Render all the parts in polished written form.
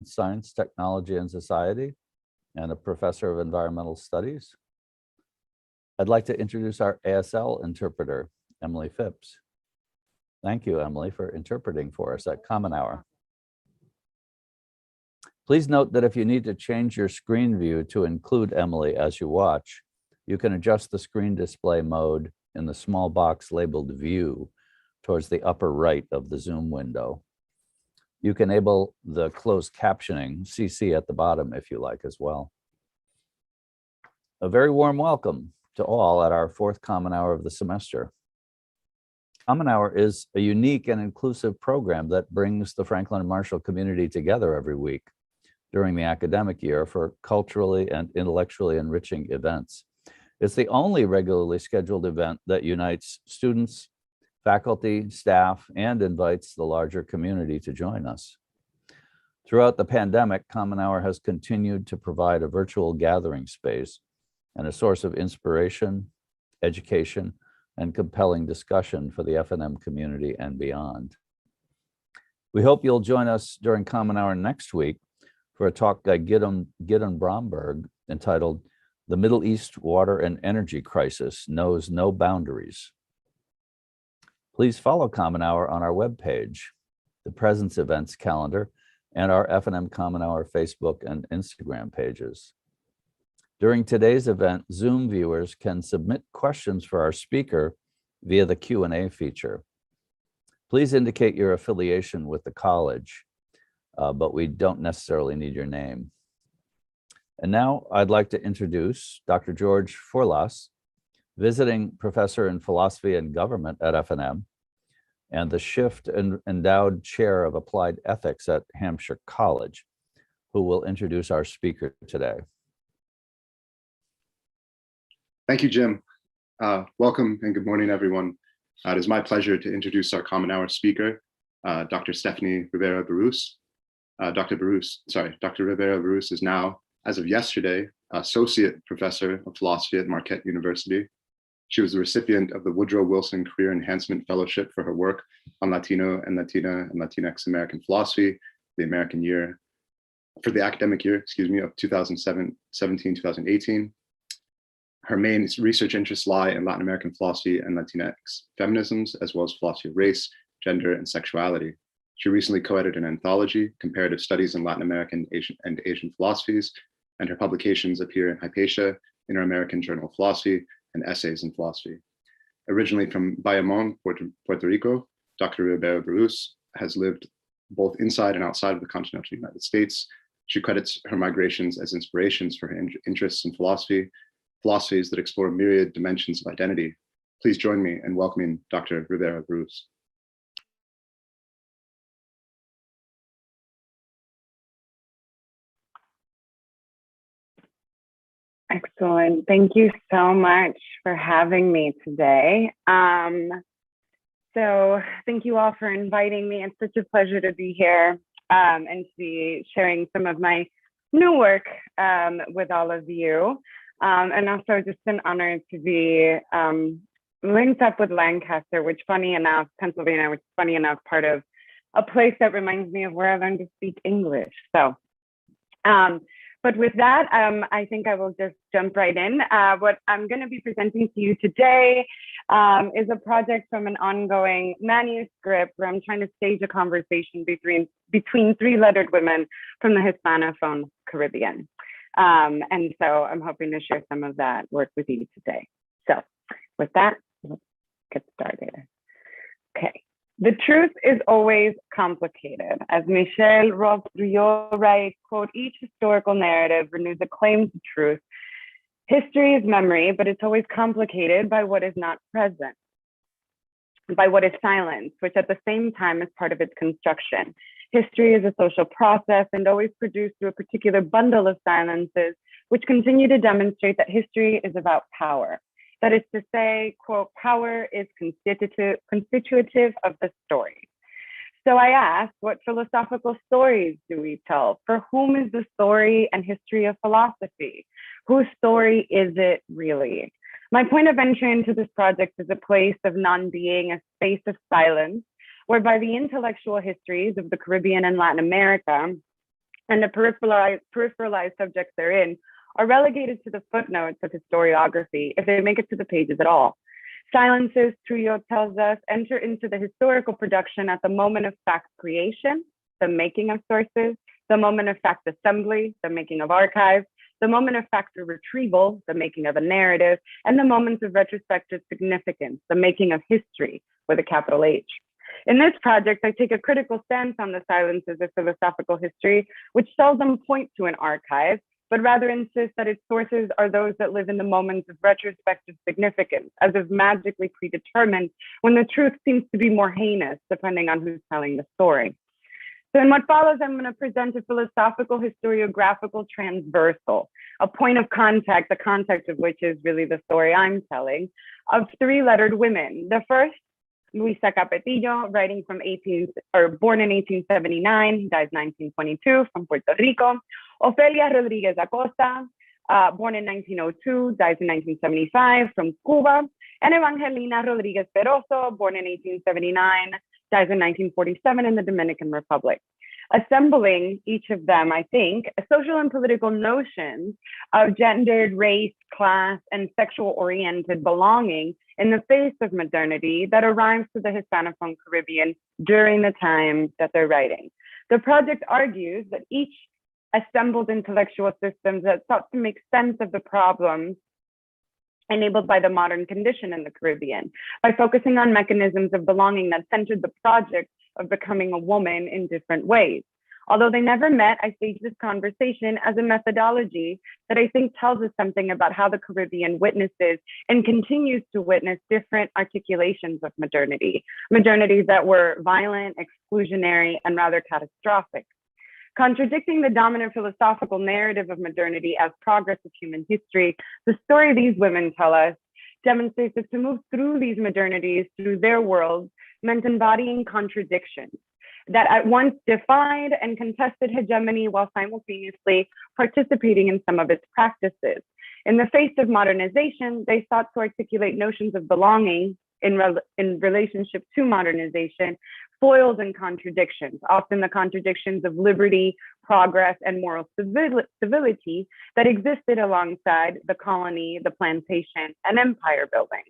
Science, Technology, and Society, and a professor of environmental studies. I'd like to introduce our ASL interpreter, Emily Phipps. Thank you, Emily, for interpreting for us at Common Hour. Please note that if you need to change your screen view to include Emily as you watch, you can adjust the screen display mode in the small box labeled View towards the upper right of the Zoom window. You can enable the closed captioning, CC, at the bottom if you like as well. A very warm welcome to all at our fourth Common Hour of the semester. Common Hour is a unique and inclusive program that brings the Franklin and Marshall community together every week during the academic year for culturally and intellectually enriching events. It's the only regularly scheduled event that unites students, faculty, staff, and invites the larger community to join us. Throughout the pandemic, Common Hour has continued to provide a virtual gathering space and a source of inspiration, education, and compelling discussion for the F&M community and beyond. We hope you'll join us during Common Hour next week for a talk by Gideon Bromberg entitled "The Middle East Water and Energy Crisis Knows No Boundaries." Please follow Common Hour on our webpage, the Presence Events calendar, and our F&M Common Hour Facebook and Instagram pages. During today's event, Zoom viewers can submit questions for our speaker via the Q&A feature. Please indicate your affiliation with the college, but we don't necessarily need your name. And now I'd like to introduce Dr. George Forlas, visiting professor in philosophy and government at F&M, and the Schiff Endowed Chair of Applied Ethics at Hampshire College, who will introduce our speaker today. Thank you, Jim. Welcome and good morning, everyone. It is my pleasure to introduce our Common Hour speaker, Dr. Stephanie Rivera-Barrus. Dr. Rivera-Barrus is now, as of yesterday, Associate Professor of Philosophy at Marquette University. She was the recipient of the Woodrow Wilson Career Enhancement Fellowship for her work on Latino and Latina and Latinx American philosophy, the academic year, of 2017-2018. Her main research interests lie in Latin American philosophy and Latinx feminisms, as well as philosophy of race, gender, and sexuality. She recently co-edited an anthology, Comparative Studies in Latin American and Asian Philosophies, and her publications appear in Hypatia, Inter-American Journal of Philosophy, and Essays in Philosophy. Originally from Bayamon, Puerto Rico, Dr. Rivera-Barrus has lived both inside and outside of the continental United States. She credits her migrations as inspirations for her interests in philosophies that explore myriad dimensions of identity. Please join me in welcoming Dr. Rivera-Barrus. Excellent. Thank you so much for having me today. So thank you all for inviting me. It's such a pleasure to be here and to be sharing some of my new work with all of you. And also just an honor to be linked up with Lancaster, which funny enough, Pennsylvania, which is funny enough, part of a place that reminds me of where I learned to speak English. So, but with that, I think I will just jump right in. What I'm going to be presenting to you today is a project from an ongoing manuscript where I'm trying to stage a conversation between three-lettered women from the Hispanophone Caribbean. And so I'm hoping to share some of that work with you today. So with that, let's get started. Okay. The truth is always complicated. As Michel Rothriot writes, quote, each historical narrative renews a claim to truth. History is memory, but it's always complicated by what is not present, by what is silence, which at the same time is part of its construction. History is a social process and always produced through a particular bundle of silences, which continue to demonstrate that history is about power. That is to say, quote, power is constitutive of the story. So I asked, what philosophical stories do we tell? For whom is the story and history of philosophy? Whose story is it really? My point of entry into this project is a place of non-being, a space of silence, whereby the intellectual histories of the Caribbean and Latin America and the peripheralized subjects therein are relegated to the footnotes of historiography if they make it to the pages at all. Silences, Trujillo tells us, enter into the historical production at the moment of fact creation, the making of sources, the moment of fact assembly, the making of archives, the moment of fact retrieval, the making of a narrative, and the moments of retrospective significance, the making of history with a capital H. In this project, I take a critical stance on the silences of philosophical history, which seldom point to an archive, but rather insist that its sources are those that live in the moments of retrospective significance, as if magically predetermined, when the truth seems to be more heinous, depending on who's telling the story. So in what follows, I'm going to present a philosophical historiographical transversal, a point of contact, the context of which is really the story I'm telling, of three-lettered women. The first, Luisa Capetillo, born in 1879, dies 1922, from Puerto Rico. Ofelia Rodríguez Acosta, born in 1902, dies in 1975, from Cuba. And Evangelina Rodriguez born in 1879, dies in 1947 in the Dominican Republic. Assembling each of them, I think, social and political notions of gendered, race, class, and sexual-oriented belonging in the face of modernity that arrives to the Hispanophone Caribbean during the time that they're writing. The project argues that each assembled intellectual systems that sought to make sense of the problems enabled by the modern condition in the Caribbean by focusing on mechanisms of belonging that centered the project of becoming a woman in different ways. Although they never met, I staged this conversation as a methodology that I think tells us something about how the Caribbean witnesses and continues to witness different articulations of modernity, modernities that were violent, exclusionary, and rather catastrophic. Contradicting the dominant philosophical narrative of modernity as progress of human history, the story these women tell us demonstrates that to move through these modernities, through their worlds, meant embodying contradictions that at once defied and contested hegemony while simultaneously participating in some of its practices. In the face of modernization, they sought to articulate notions of belonging in relationship to modernization, foils and contradictions, often the contradictions of liberty, progress, and moral civility that existed alongside the colony, the plantation, and empire building.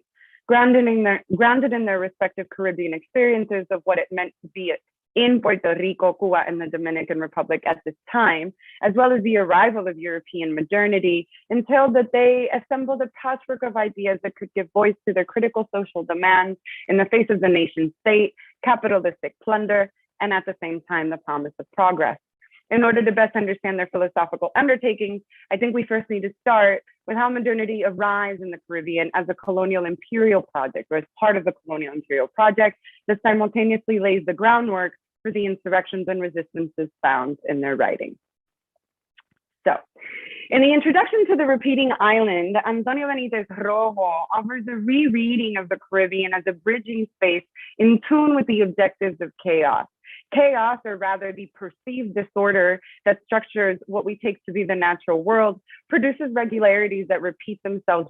Grounded in their respective Caribbean experiences of what it meant to be in Puerto Rico, Cuba, and the Dominican Republic at this time, as well as the arrival of European modernity, entailed that they assembled a patchwork of ideas that could give voice to their critical social demands in the face of the nation state, capitalistic plunder, and at the same time, the promise of progress. In order to best understand their philosophical undertakings, I think we first need to start with how modernity arrives in the Caribbean as a colonial imperial project, or as part of the colonial imperial project that simultaneously lays the groundwork for the insurrections and resistances found in their writing. So, in the introduction to The Repeating Island, Antonio Benitez Rojo offers a rereading of the Caribbean as a bridging space in tune with the objectives of chaos. Chaos, or rather the perceived disorder that structures what we take to be the natural world, produces regularities that repeat themselves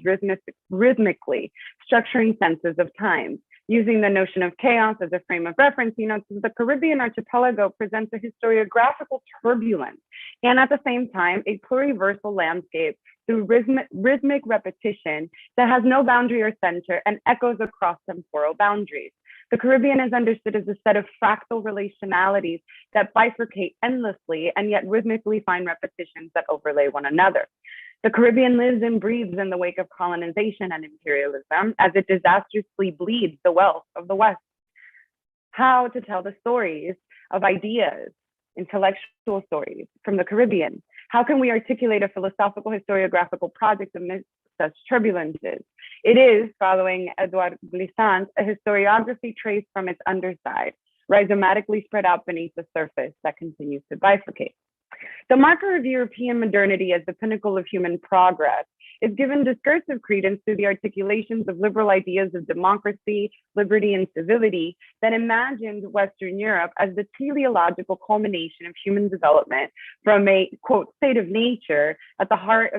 rhythmically, structuring senses of time. Using the notion of chaos as a frame of reference, the Caribbean archipelago presents a historiographical turbulence and at the same time, a pluriversal landscape through rhythmic repetition that has no boundary or center and echoes across temporal boundaries. The Caribbean is understood as a set of fractal relationalities that bifurcate endlessly and yet rhythmically find repetitions that overlay one another. The Caribbean lives and breathes in the wake of colonization and imperialism as it disastrously bleeds the wealth of the West. How to tell the stories of ideas, intellectual stories from the Caribbean? How can we articulate a philosophical historiographical project amidst such turbulences? It is, following Edouard Glissant, a historiography traced from its underside, rhizomatically spread out beneath the surface that continues to bifurcate. The marker of European modernity as the pinnacle of human progress is given discursive credence to the articulations of liberal ideas of democracy, liberty, and civility that imagined Western Europe as the teleological culmination of human development from a, quote, state of nature at the heart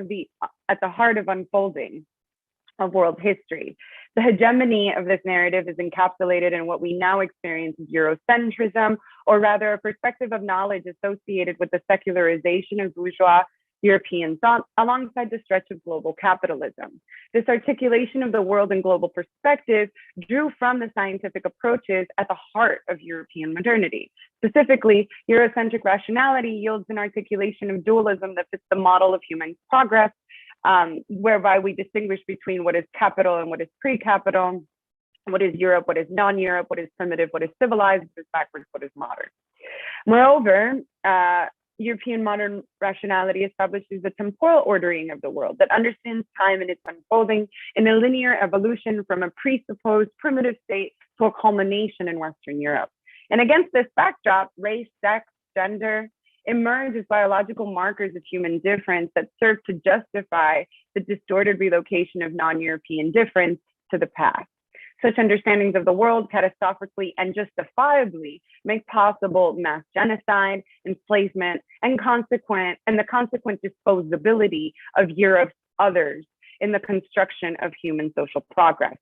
of unfolding. of world history. The hegemony of this narrative is encapsulated in what we now experience as Eurocentrism, or rather a perspective of knowledge associated with the secularization of bourgeois European thought alongside the stretch of global capitalism. This articulation of the world and global perspective drew from the scientific approaches at the heart of European modernity. Specifically, Eurocentric rationality yields an articulation of dualism that fits the model of human progress, whereby we distinguish between what is capital and what is pre-capital, what is Europe, what is non-Europe, what is primitive, what is civilized, what is backwards, what is modern. Moreover, European modern rationality establishes a temporal ordering of the world that understands time and its unfolding in a linear evolution from a presupposed primitive state to a culmination in Western Europe. And against this backdrop, race, sex, gender emerge as biological markers of human difference that serve to justify the distorted relocation of non-European difference to the past. Such understandings of the world catastrophically and justifiably make possible mass genocide, enslavement, and the consequent disposability of Europe's others in the construction of human social progress.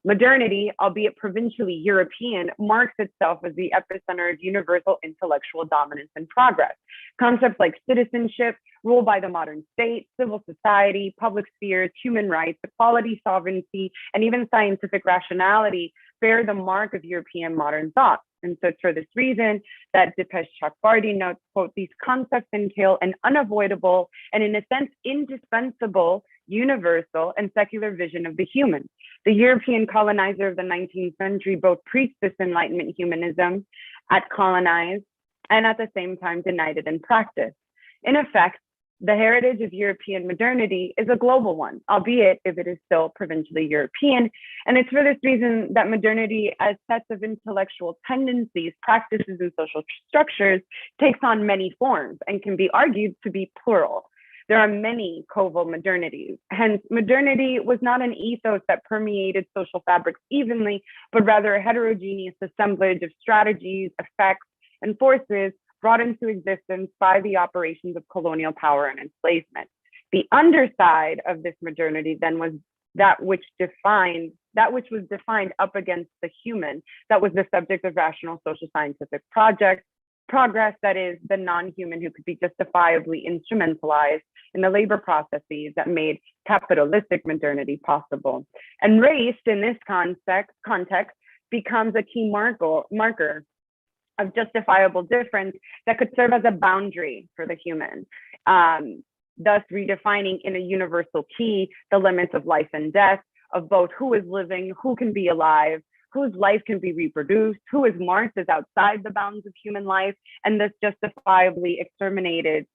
Modernity, albeit provincially European, marks itself as the epicenter of universal intellectual dominance and progress. Concepts like citizenship, rule by the modern state, civil society, public spheres, human rights, equality, sovereignty, and even scientific rationality bear the mark of European modern thought. And so it's for this reason that Dipesh Chakbardi notes, quote, these concepts entail an unavoidable and in a sense indispensable universal and secular vision of the human. The European colonizer of the 19th century both preached this Enlightenment humanism at colonized and at the same time denied it in practice. In effect, the heritage of European modernity is a global one, albeit if it is still provincially European. And it's for this reason that modernity as sets of intellectual tendencies, practices, and social structures takes on many forms and can be argued to be plural. There are many coval modernities. Hence, modernity was not an ethos that permeated social fabrics evenly, but rather a heterogeneous assemblage of strategies, effects, and forces brought into existence by the operations of colonial power and enslavement. The underside of this modernity then was that which was defined up against the human, that was the subject of rational social scientific progress, that is the non-human who could be justifiably instrumentalized in the labor processes that made capitalistic modernity possible. And race in this context becomes a key marker of justifiable difference that could serve as a boundary for the human, thus redefining in a universal key the limits of life and death, of both who is living, who can be alive, whose life can be reproduced, who is marked as outside the bounds of human life, and thus justifiably exterminated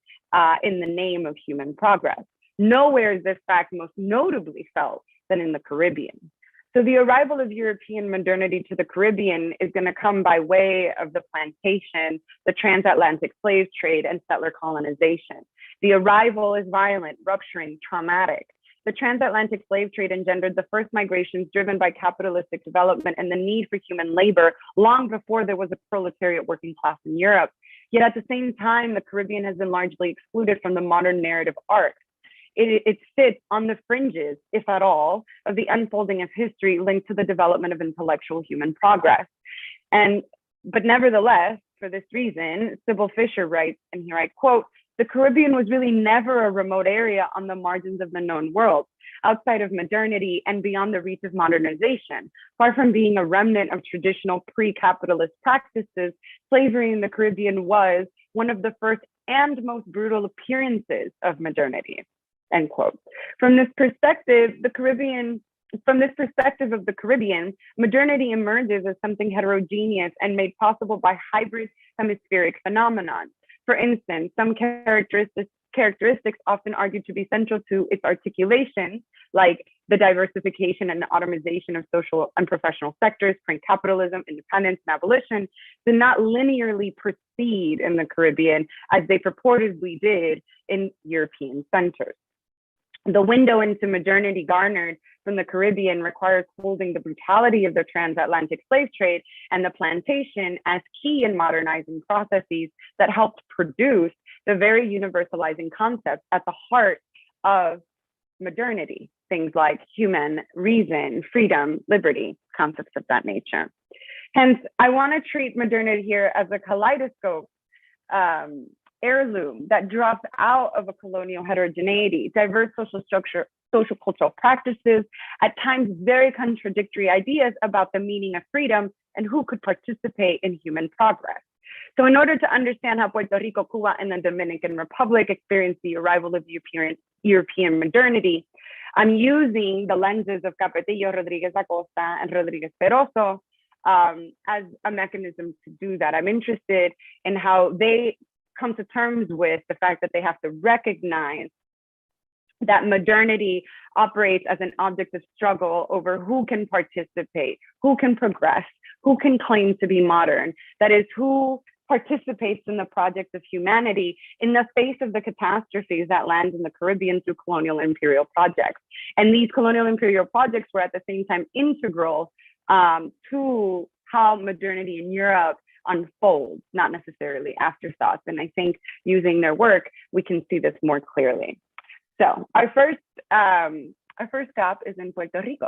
in the name of human progress. Nowhere is this fact most notably felt than in the Caribbean. So the arrival of European modernity to the Caribbean is going to come by way of the plantation, the transatlantic slave trade, and settler colonization. The arrival is violent, rupturing, traumatic. The transatlantic slave trade engendered the first migrations driven by capitalistic development and the need for human labor long before there was a proletariat working class in Europe. Yet at the same time, the Caribbean has been largely excluded from the modern narrative arc. It sits on the fringes, if at all, of the unfolding of history linked to the development of intellectual human progress. But nevertheless, for this reason, Sybil Fisher writes, and here I quote, the Caribbean was really never a remote area on the margins of the known world, outside of modernity and beyond the reach of modernization. Far from being a remnant of traditional pre-capitalist practices, slavery in the Caribbean was one of the first and most brutal appearances of modernity. End quote. From this perspective of the Caribbean, modernity emerges as something heterogeneous and made possible by hybrid hemispheric phenomenon. For instance, some characteristics often argued to be central to its articulation, like the diversification and automation of social and professional sectors, print capitalism, independence, and abolition, did not linearly proceed in the Caribbean as they purportedly did in European centers. The window into modernity garnered from the Caribbean requires holding the brutality of the transatlantic slave trade and the plantation as key in modernizing processes that helped produce the very universalizing concepts at the heart of modernity. things like human, reason, freedom, liberty, concepts of that nature. Hence, I want to treat modernity here as a kaleidoscope heirloom that drops out of a colonial heterogeneity, diverse social structure, social cultural practices, at times very contradictory ideas about the meaning of freedom and who could participate in human progress. So in order to understand how Puerto Rico, Cuba, and the Dominican Republic experienced the arrival of European modernity, I'm using the lenses of Capetillo, Rodríguez Acosta, and Rodríguez Peroso as a mechanism to do that. I'm interested in how they come to terms with the fact that they have to recognize that modernity operates as an object of struggle over who can participate, who can progress, who can claim to be modern. That is, who participates in the project of humanity in the face of the catastrophes that land in the Caribbean through colonial imperial projects. And these colonial imperial projects were at the same time integral to how modernity in Europe unfolds, not necessarily afterthoughts. And I think using their work, we can see this more clearly. So our first stop is in Puerto Rico.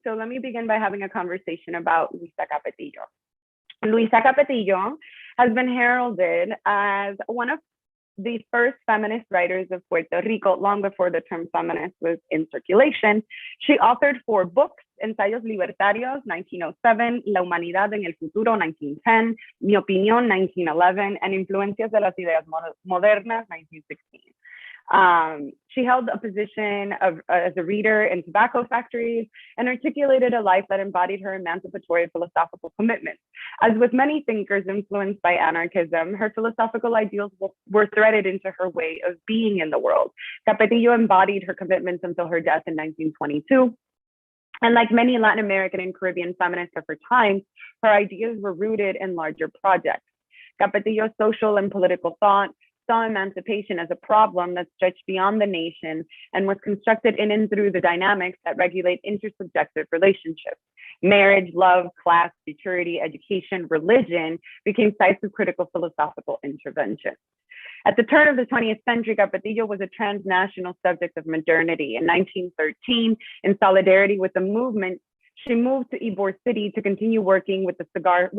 So let me begin by having a conversation about Luisa Capetillo. Luisa Capetillo has been heralded as one of the first feminist writers of Puerto Rico, long before the term feminist was in circulation. She authored 4 books: Ensayos Libertarios, 1907, La Humanidad en el Futuro, 1910, Mi Opinión, 1911, and Influencias de las Ideas Modernas, 1916. She held a position as a reader in tobacco factories and articulated a life that embodied her emancipatory philosophical commitments. As with many thinkers influenced by anarchism, her philosophical ideals were threaded into her way of being in the world. Capetillo embodied her commitments until her death in 1922. And like many Latin American and Caribbean feminists of her time, her ideas were rooted in larger projects. Capetillo's social and political thought saw emancipation as a problem that stretched beyond the nation and was constructed in and through the dynamics that regulate intersubjective relationships. Marriage, love, class, futurity, education, religion became sites of critical philosophical intervention. At the turn of the 20th century, Capetillo was a transnational subject of modernity. In 1913, in solidarity with the movement, she moved to Ybor City to continue working with cigar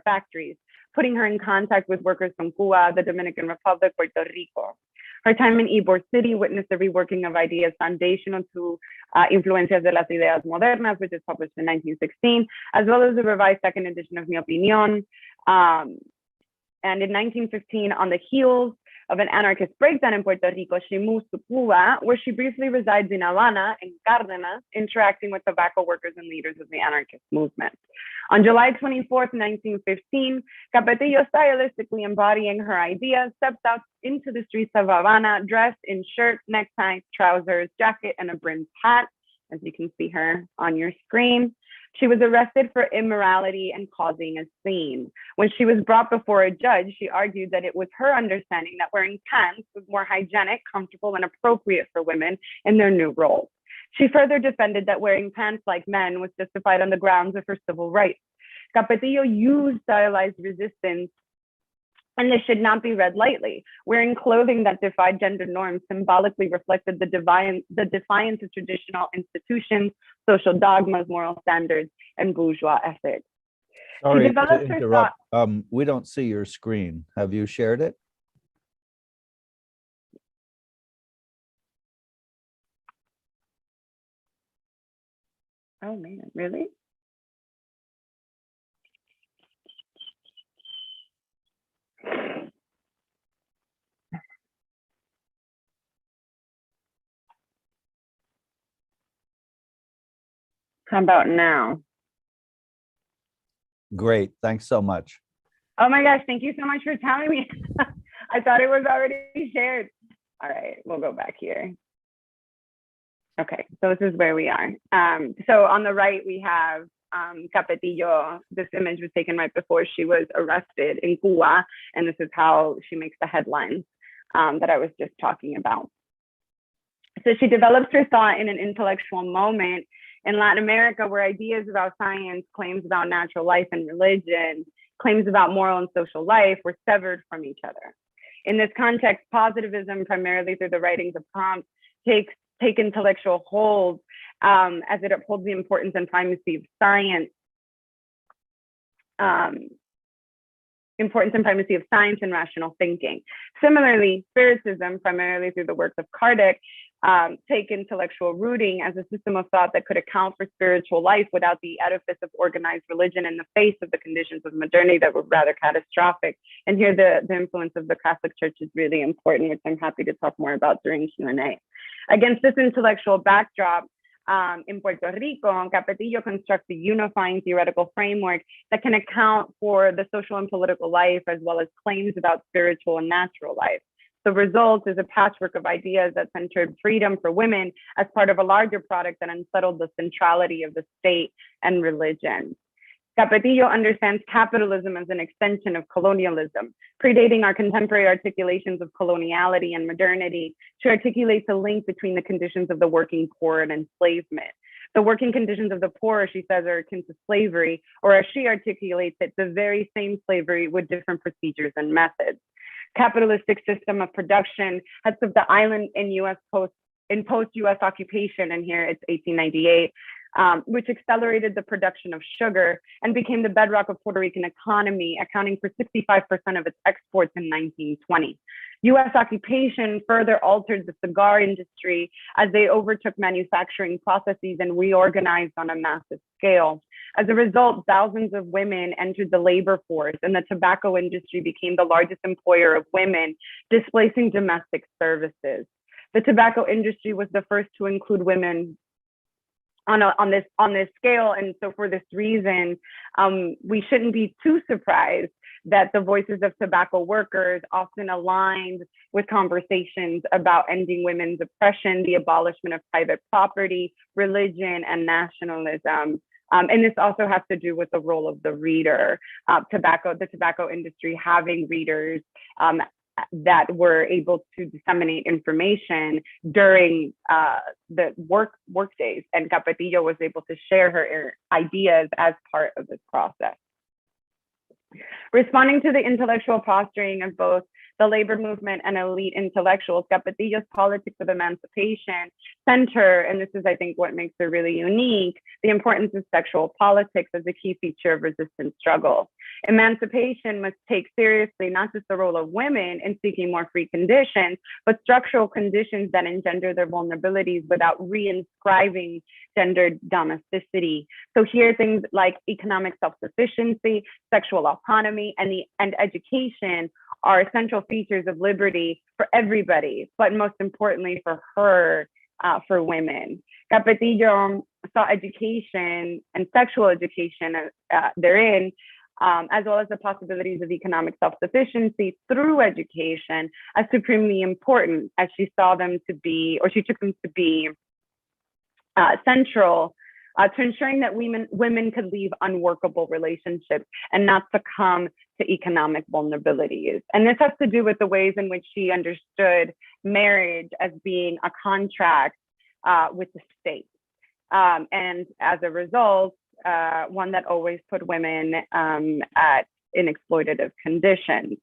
factories, putting her in contact with workers from Cuba, the Dominican Republic, Puerto Rico. Her time in Ybor City witnessed the reworking of ideas foundational to Influencias de las Ideas Modernas, which is published in 1916, as well as the revised second edition of Mi Opinión. And in 1915, on the heels of an anarchist breakdown in Puerto Rico, she moves to Cuba, where she briefly resides in Havana and Cárdenas, interacting with tobacco workers and leaders of the anarchist movement. On July 24th, 1915, Capetillo, stylistically embodying her ideas, steps out into the streets of Havana, dressed in shirt, necktie, trousers, jacket, and a brimmed hat, as you can see her on your screen. She was arrested for immorality and causing a scene. When she was brought before a judge, she argued that it was her understanding that wearing pants was more hygienic, comfortable, and appropriate for women in their new roles. She further defended that wearing pants like men was justified on the grounds of her civil rights. Capetillo used stylized resistance, and this should not be read lightly. Wearing clothing that defied gender norms symbolically reflected the defiance of traditional institutions, social dogmas, moral standards, and bourgeois ethics. Sorry to interrupt. We don't see your screen. Have you shared it? Oh man, really? How about now? Great. Thanks so much. Oh my gosh, thank you so much for telling me. I thought it was already shared. All right, we'll go back here. Okay, so this is where we are. So on the right, we have Capetillo. This image was taken right before she was arrested in Cuba, and this is how she makes the headlines that I was just talking about. So she develops her thought in an intellectual moment in Latin America, where ideas about science, claims about natural life and religion, claims about moral and social life were severed from each other. In this context, positivism, primarily through the writings of Comte, takes take intellectual hold as it upholds the importance and primacy of science, and rational thinking. Similarly, Spiritism, primarily through the works of Kardec, take intellectual rooting as a system of thought that could account for spiritual life without the edifice of organized religion in the face of the conditions of modernity that were rather catastrophic. And here the influence of the Catholic Church is really important, which I'm happy to talk more about during Q&A. Against this intellectual backdrop, in Puerto Rico, Capetillo constructs a unifying theoretical framework that can account for the social and political life, as well as claims about spiritual and natural life. The result is a patchwork of ideas that centered freedom for women as part of a larger product that unsettled the centrality of the state and religion. Capetillo understands capitalism as an extension of colonialism, predating our contemporary articulations of coloniality and modernity. She articulates a link between the conditions of the working poor and enslavement. The working conditions of the poor, she says, are akin to slavery, or as she articulates it, the very same slavery with different procedures and methods. Capitalistic system of production has put the island in post-US occupation, and here it's 1898, which accelerated the production of sugar and became the bedrock of Puerto Rican economy, accounting for 65% of its exports in 1920. US occupation further altered the cigar industry as they overtook manufacturing processes and reorganized on a massive scale. As a result, thousands of women entered the labor force, and the tobacco industry became the largest employer of women, displacing domestic services. The tobacco industry was the first to include women on this scale, and so for this reason, we shouldn't be too surprised that the voices of tobacco workers often aligned with conversations about ending women's oppression, the abolishment of private property, religion, and nationalism. And this also has to do with the role of the reader. The tobacco industry having readers that were able to disseminate information during the work days, and Capetillo was able to share her ideas as part of this process. Responding to the intellectual posturing of both the labor movement and elite intellectuals, Capetillo's politics of emancipation center, and this is, I think, what makes her really unique, the importance of sexual politics as a key feature of resistance struggle. Emancipation must take seriously not just the role of women in seeking more free conditions, but structural conditions that engender their vulnerabilities without reinscribing gendered domesticity. So here things like economic self-sufficiency, sexual autonomy, and education are essential features of liberty for everybody, but most importantly for her, for women. Capetillo saw education and sexual education therein, as well as the possibilities of economic self-sufficiency through education as supremely important, as she saw them to be, or she took them to be central to ensuring that women could leave unworkable relationships and not succumb to economic vulnerabilities. And this has to do with the ways in which she understood marriage as being a contract with the state. And as a result, one that always put women in exploitative conditions.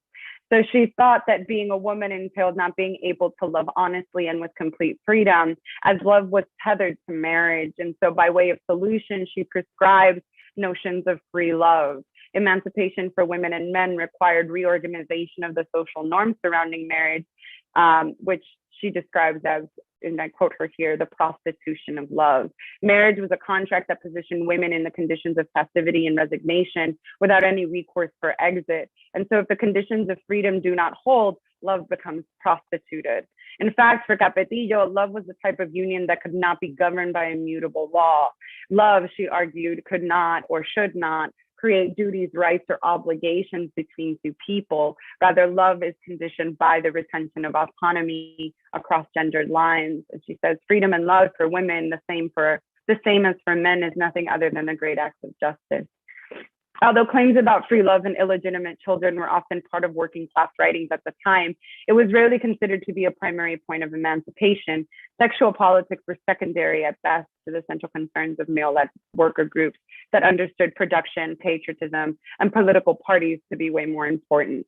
So she thought that being a woman entailed not being able to love honestly and with complete freedom, as love was tethered to marriage. And so by way of solution, she prescribed notions of free love. Emancipation for women and men required reorganization of the social norms surrounding marriage, which she describes as, and I quote her here, the prostitution of love. Marriage was a contract that positioned women in the conditions of passivity and resignation without any recourse for exit. And so if the conditions of freedom do not hold, love becomes prostituted. In fact, for Capetillo, love was the type of union that could not be governed by immutable law. Love, she argued, could not or should not create duties, rights, or obligations between two people. Rather, love is conditioned by the retention of autonomy across gendered lines. And she says, freedom and love for women, the same as for men, is nothing other than a great act of justice. Although claims about free love and illegitimate children were often part of working class writings at the time, it was rarely considered to be a primary point of emancipation. Sexual politics were secondary at best to the central concerns of male-led worker groups that understood production, patriotism, and political parties to be way more important.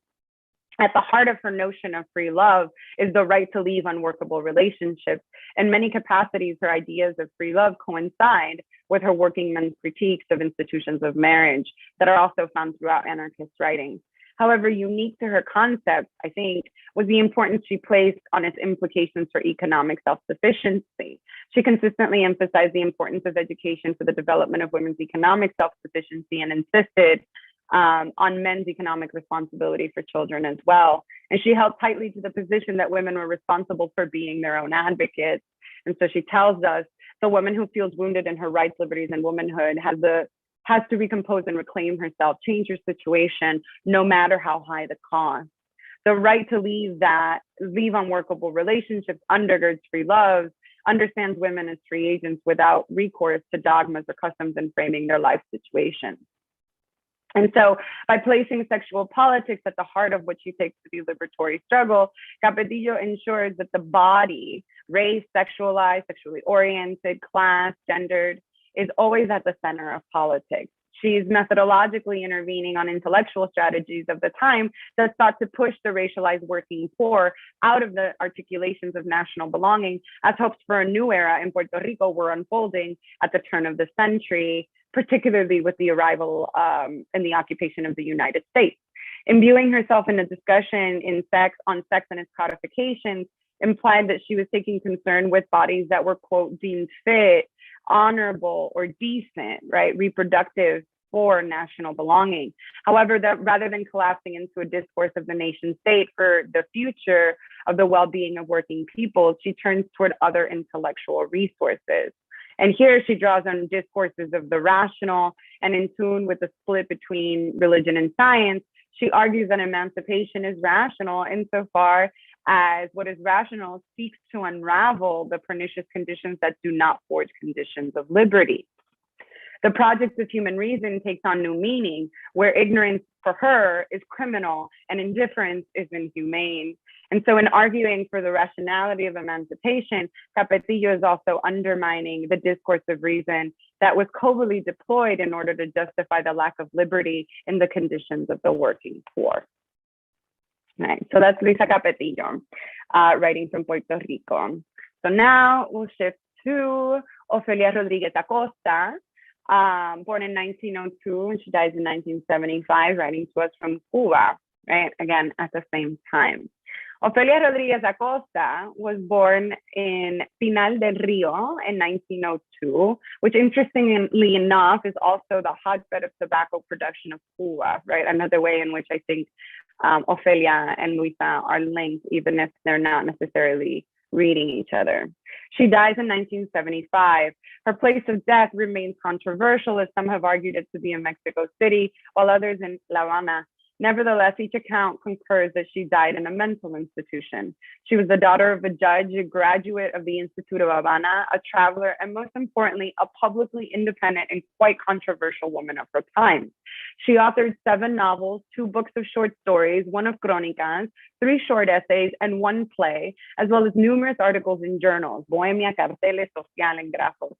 At the heart of her notion of free love is the right to leave unworkable relationships. In many capacities, her ideas of free love coincide with her working men's critiques of institutions of marriage that are also found throughout anarchist writings. However, unique to her concept, I think, was the importance she placed on its implications for economic self-sufficiency. She consistently emphasized the importance of education for the development of women's economic self-sufficiency and insisted on men's economic responsibility for children as well. And she held tightly to the position that women were responsible for being their own advocates. And so she tells us the woman who feels wounded in her rights, liberties, and womanhood has to recompose and reclaim herself, change her situation, no matter how high the cost. The right to leave unworkable relationships undergirds free love, understands women as free agents without recourse to dogmas or customs in framing their life situation. And so by placing sexual politics at the heart of what she takes to be liberatory struggle, Capetillo ensures that the body, race, sexualized, sexually oriented, class, gendered, is always at the center of politics. She's methodologically intervening on intellectual strategies of the time that sought to push the racialized working poor out of the articulations of national belonging as hopes for a new era in Puerto Rico were unfolding at the turn of the century, particularly with the arrival and the occupation of the United States. Imbuing herself in a discussion on sex and its codifications implied that she was taking concern with bodies that were, quote, deemed fit, honorable, or decent, right, reproductive for national belonging. However, that rather than collapsing into a discourse of the nation state for the future of the well-being of working people, she turns toward other intellectual resources. And here she draws on discourses of the rational, and in tune with the split between religion and science, she argues that emancipation is rational insofar as what is rational seeks to unravel the pernicious conditions that do not forge conditions of liberty. The project of human reason takes on new meaning, where ignorance for her is criminal and indifference is inhumane. And so in arguing for the rationality of emancipation, Capetillo is also undermining the discourse of reason that was covertly deployed in order to justify the lack of liberty in the conditions of the working poor. All right, so that's Luisa Capetillo, writing from Puerto Rico. So now we'll shift to Ofelia Rodríguez Acosta, born in 1902 and she dies in 1975, writing to us from Cuba, right? Again, at the same time. Ofelia Rodríguez Acosta was born in Pinal del Rio in 1902, which interestingly enough is also the hotbed of tobacco production of Cuba, right? Another way in which I think Ofelia and Luisa are linked, even if they're not necessarily reading each other. She dies in 1975. Her place of death remains controversial, as some have argued it to be in Mexico City, while others in La Habana. Nevertheless, each account concurs that she died in a mental institution. She was the daughter of a judge, a graduate of the Institute of Havana, a traveler, and most importantly, a publicly independent and quite controversial woman of her time. She authored 7 novels, 2 books of short stories, 1 of crónicas, 3 short essays, and 1 play, as well as numerous articles in journals, Bohemia, Carteles, Social, and Grafos,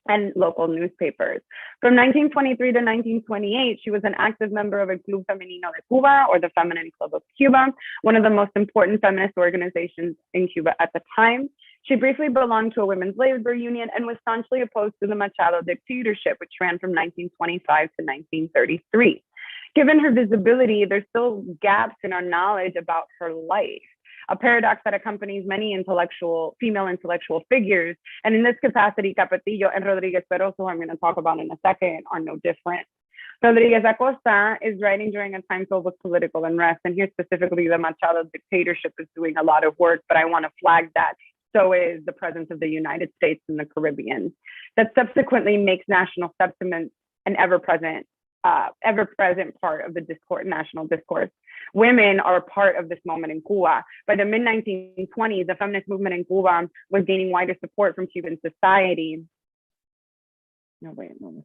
and local newspapers. From 1923 to 1928, she was an active member of El Club Femenino de Cuba, or the Feminine Club of Cuba, one of the most important feminist organizations in Cuba at the time. She briefly belonged to a women's labor union and was staunchly opposed to the Machado dictatorship, which ran from 1925 to 1933. Given her visibility, there's still gaps in our knowledge about her life, a paradox that accompanies many female intellectual figures. And in this capacity, Capetillo and Rodriguez Peroso, who I'm going to talk about in a second, are no different. Rodriguez Acosta is writing during a time filled with political unrest, and here specifically the Machado dictatorship is doing a lot of work, but I want to flag that so is the presence of the United States in the Caribbean. That subsequently makes national sentiment an ever-present part of the national discourse. Women are a part of this moment in Cuba. By the mid-1920s, the feminist movement in Cuba was gaining wider support from Cuban society. No, wait a moment.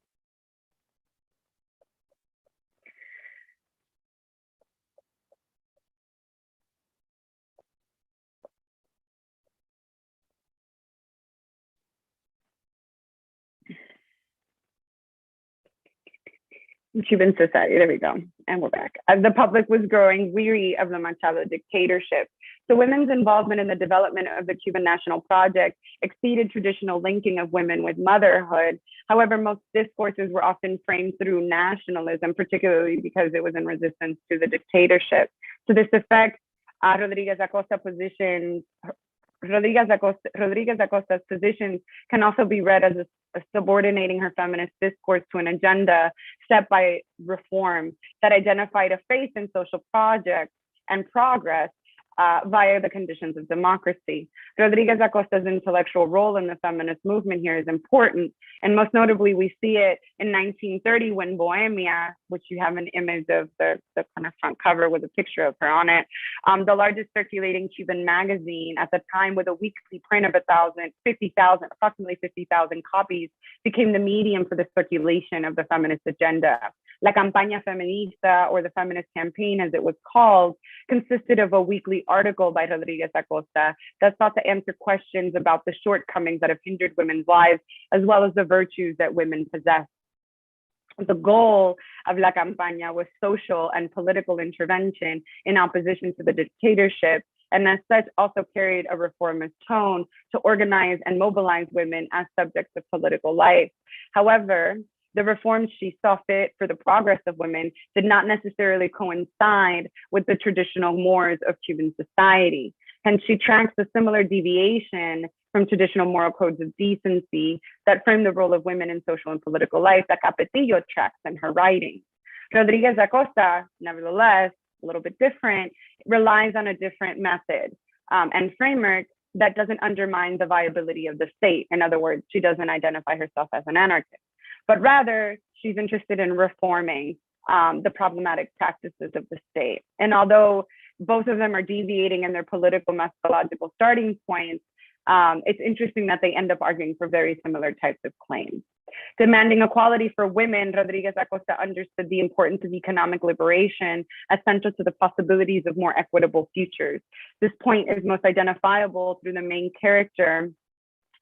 Cuban society, there we go, and we're back. As the public was growing weary of the Machado dictatorship, so women's involvement in the development of the Cuban National Project exceeded traditional linking of women with motherhood. However, most discourses were often framed through nationalism, particularly because it was in resistance to the dictatorship. To this effect, Rodriguez Acosta's positions can also be read as subordinating her feminist discourse to an agenda set by reform that identified a faith in social projects and progress via the conditions of democracy. Rodriguez Acosta's intellectual role in the feminist movement here is important, and most notably we see it in 1930 when Bohemia, which you have an image of the kind of front cover with a picture of her on it, the largest circulating Cuban magazine at the time with a weekly print of approximately 50,000 copies, became the medium for the circulation of the feminist agenda. La Campaña Feminista, or the feminist campaign as it was called, consisted of a weekly article by Rodriguez Acosta that sought to answer questions about the shortcomings that have hindered women's lives, as well as the virtues that women possess. The goal of La Campaña was social and political intervention in opposition to the dictatorship, and as such also carried a reformist tone to organize and mobilize women as subjects of political life. However, the reforms she saw fit for the progress of women did not necessarily coincide with the traditional mores of Cuban society. Hence, she tracks a similar deviation from traditional moral codes of decency that frame the role of women in social and political life that Capetillo tracks in her writing. Rodriguez Acosta, nevertheless, a little bit different, relies on a different method and framework that doesn't undermine the viability of the state. In other words, she doesn't identify herself as an anarchist, but rather she's interested in reforming the problematic practices of the state. And although both of them are deviating in their political methodological starting points, it's interesting that they end up arguing for very similar types of claims. Demanding equality for women, Rodriguez Acosta understood the importance of economic liberation as central to the possibilities of more equitable futures. This point is most identifiable through the main character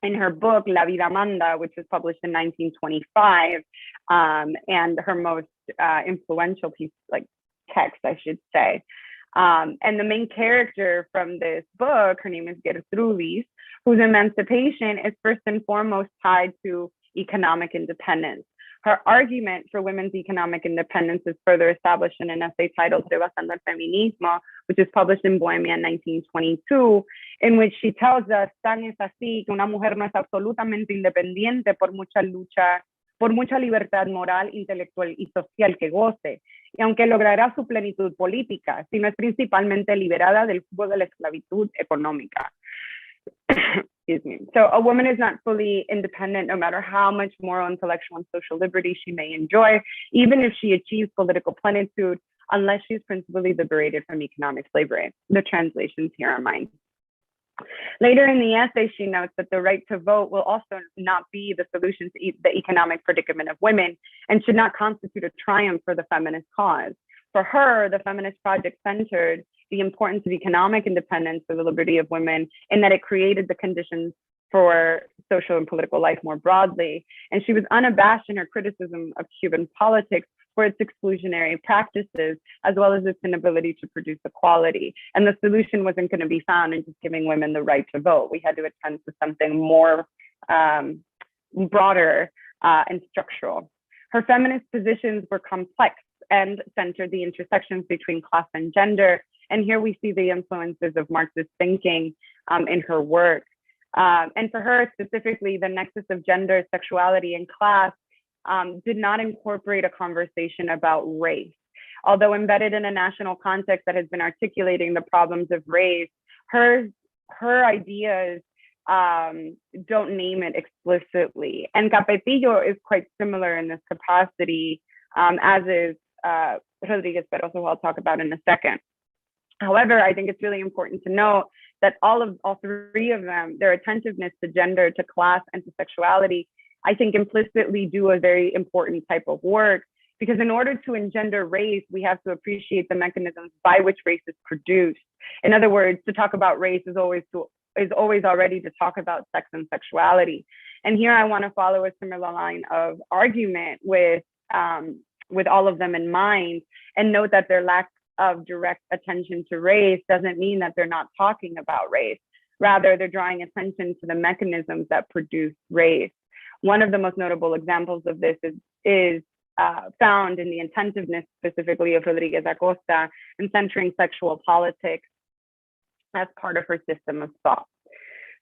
in her book, La Vida Manda, which was published in 1925, and her most influential piece, like text, I should say. And the main character from this book, her name is Gertrudis, whose emancipation is first and foremost tied to economic independence. Her argument for women's economic independence is further established in an essay titled Rebasando el Feminismo, which is published in Bohemia in 1922, in which she tells us, tan es así que una mujer no es absolutamente independiente por mucha libertad moral, intelectual y social que goce, y aunque logrará su plenitud política, sino es principalmente liberada del jugo de la esclavitud económica. Excuse me. So a woman is not fully independent no matter how much moral, intellectual, and social liberty she may enjoy, even if she achieves political plenitude, unless she is principally liberated from economic slavery. The translations here are mine. Later in the essay, she notes that the right to vote will also not be the solution to the economic predicament of women and should not constitute a triumph for the feminist cause. For her, the feminist project centered the importance of economic independence for the liberty of women in that it created the conditions for social and political life more broadly. And she was unabashed in her criticism of Cuban politics for its exclusionary practices, as well as its inability to produce equality. And the solution wasn't going to be found in just giving women the right to vote. We had to attend to something more broader and structural. Her feminist positions were complex and centered the intersections between class and gender. And here we see the influences of Marxist thinking in her work. And for her specifically, the nexus of gender, sexuality, and class did not incorporate a conversation about race. Although embedded in a national context that has been articulating the problems of race, her ideas don't name it explicitly. And Capetillo is quite similar in this capacity, as is Rodriguez, but also I'll talk about in a second. However, I think it's really important to note that all three of them, their attentiveness to gender, to class, and to sexuality, I think implicitly do a very important type of work, because in order to engender race, we have to appreciate the mechanisms by which race is produced. In other words, to talk about race is always already to talk about sex and sexuality. And here I want to follow a similar line of argument with with all of them in mind, and note that their lack of direct attention to race doesn't mean that they're not talking about race. Rather, they're drawing attention to the mechanisms that produce race. One of the most notable examples of this is found in the attentiveness specifically of Rodriguez Acosta in centering sexual politics as part of her system of thought.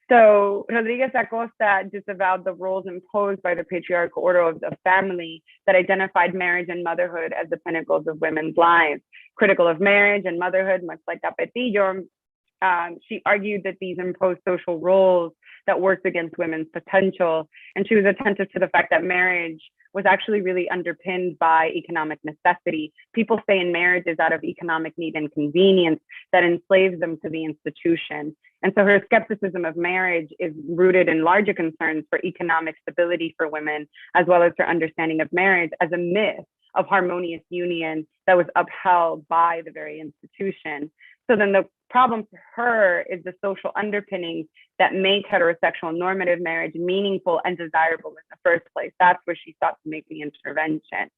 So Rodriguez Acosta disavowed the roles imposed by the patriarchal order of the family that identified marriage and motherhood as the pinnacles of women's lives. Critical of marriage and motherhood, much like Capetillo, she argued that these imposed social roles that worked against women's potential. And she was attentive to the fact that marriage was actually really underpinned by economic necessity. People stay in marriages out of economic need and convenience that enslaves them to the institution. And so her skepticism of marriage is rooted in larger concerns for economic stability for women, as well as her understanding of marriage as a myth of harmonious union that was upheld by the very institution. So then the problem for her is the social underpinnings that make heterosexual normative marriage meaningful and desirable in the first place. That's where she sought to make the intervention.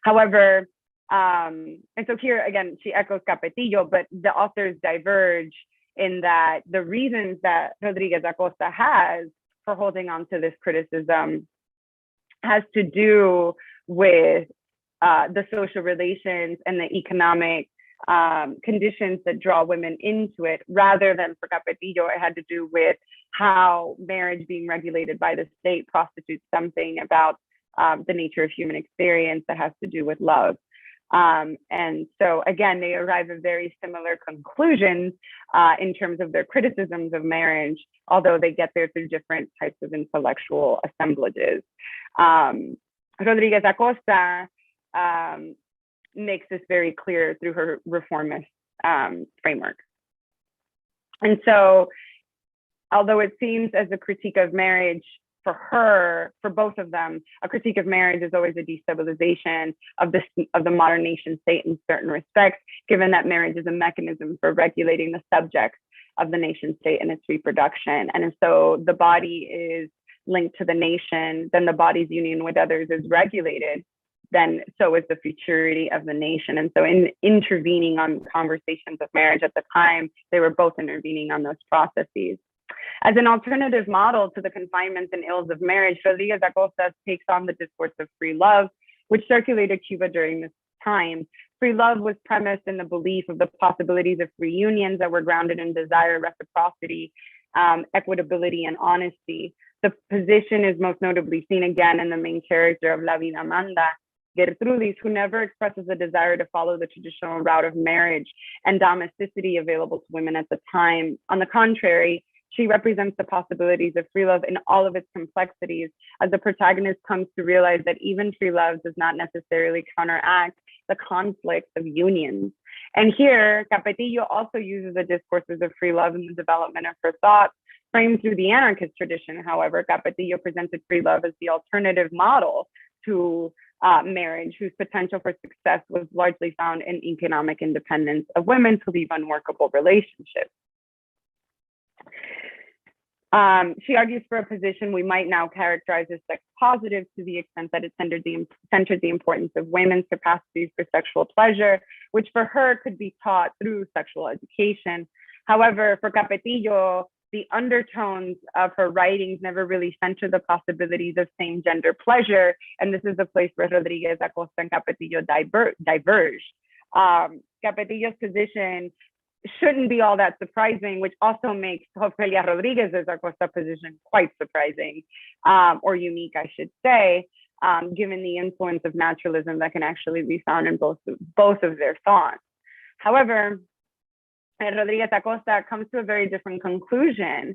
However, and so here again, she echoes Capetillo, but the authors diverge in that the reasons that Rodriguez Acosta has for holding on to this criticism has to do with the social relations and the economic conditions that draw women into it, rather than for Capetillo, it had to do with how marriage being regulated by the state prostitutes something about the nature of human experience that has to do with love. And so again, they arrive at very similar conclusions in terms of their criticisms of marriage, although they get there through different types of intellectual assemblages. Rodriguez Acosta makes this very clear through her reformist framework. And so, although it seems as a critique of marriage for her, for both of them, a critique of marriage is always a destabilization of the modern nation state in certain respects, given that marriage is a mechanism for regulating the subjects of the nation state and its reproduction. And so the body is linked to the nation, then the body's union with others is regulated, then so is the futurity of the nation. And so in intervening on conversations of marriage at the time, they were both intervening on those processes. As an alternative model to the confinements and ills of marriage, Rodriguez Acosta takes on the discourse of free love, which circulated Cuba during this time. Free love was premised in the belief of the possibilities of free unions that were grounded in desire, reciprocity, equitability, and honesty. The position is most notably seen again in the main character of La Vida Manda, Gertrudis, who never expresses a desire to follow the traditional route of marriage and domesticity available to women at the time. On the contrary, she represents the possibilities of free love in all of its complexities, as the protagonist comes to realize that even free love does not necessarily counteract the conflicts of unions. And here, Capetillo also uses the discourses of free love in the development of her thoughts. Framed through the anarchist tradition, however, Capetillo presented free love as the alternative model to marriage, whose potential for success was largely found in economic independence of women to leave unworkable relationships. She argues for a position we might now characterize as sex positive, to the extent that it centered the importance of women's capacities for sexual pleasure, which for her could be taught through sexual education. However, for Capetillo, the undertones of her writings never really center the possibilities of same-gender pleasure, and this is the place where Rodriguez Acosta and Capetillo diverge. Capetillo's position shouldn't be all that surprising, which also makes Ofelia Rodríguez's Acosta position quite surprising, or unique, I should say, given the influence of naturalism that can actually be found in both of their thoughts. However, Rodriguez Acosta comes to a very different conclusion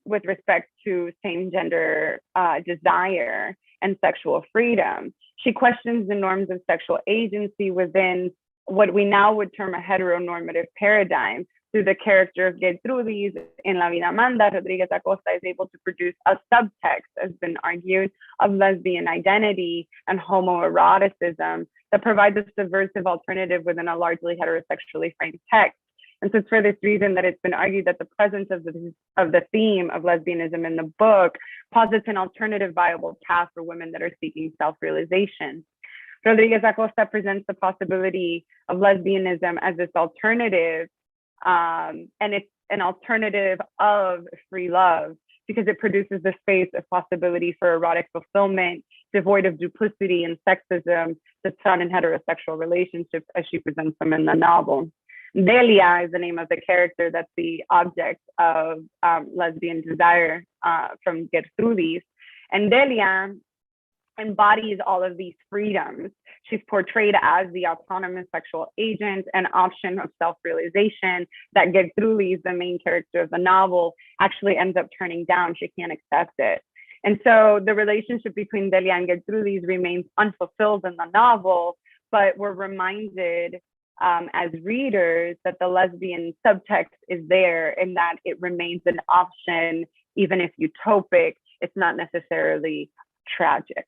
with respect to same-gender desire and sexual freedom. She questions the norms of sexual agency within what we now would term a heteronormative paradigm. Through the character of Gertrudis in La Vida Manda, Rodriguez Acosta is able to produce a subtext, has been argued, of lesbian identity and homoeroticism that provides a subversive alternative within a largely heterosexually framed text. And so it's for this reason that it's been argued that the presence of the theme of lesbianism in the book posits an alternative viable path for women that are seeking self-realization. Rodriguez Acosta presents the possibility of lesbianism as this alternative, and it's an alternative of free love because it produces the space of possibility for erotic fulfillment, devoid of duplicity and sexism that's found in heterosexual relationships as she presents them in the novel. Delia is the name of the character that's the object of lesbian desire from Gertrudis. And Delia embodies all of these freedoms. She's portrayed as the autonomous sexual agent, an option of self-realization that Gertrudis, the main character of the novel, actually ends up turning down. She can't accept it. And so the relationship between Delia and Gertrudis remains unfulfilled in the novel, but we're reminded as readers that the lesbian subtext is there and that it remains an option, even if utopic, it's not necessarily tragic.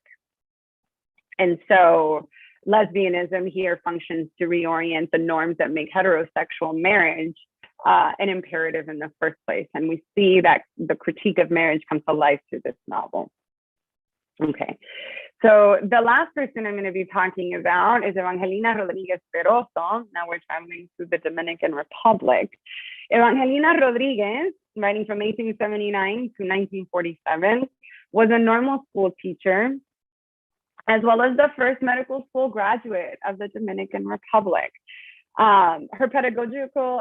And so lesbianism here functions to reorient the norms that make heterosexual marriage an imperative in the first place. And we see that the critique of marriage comes to life through this novel. Okay, so the last person I'm going to be talking about is Evangelina Rodriguez Peroso. Now we're traveling through the Dominican Republic. Evangelina Rodriguez, writing from 1879 to 1947, was a normal school teacher, as well as the first medical school graduate of the Dominican Republic. Her pedagogical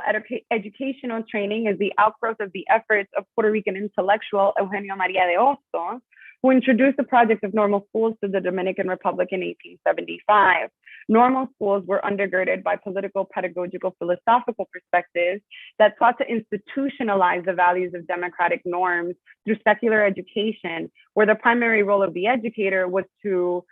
educational training is the outgrowth of the efforts of Puerto Rican intellectual Eugenio Maria de Hostos, who introduced the project of normal schools to the Dominican Republic in 1875. Normal schools were undergirded by political, pedagogical, philosophical perspectives that sought to institutionalize the values of democratic norms through secular education, where the primary role of the educator was to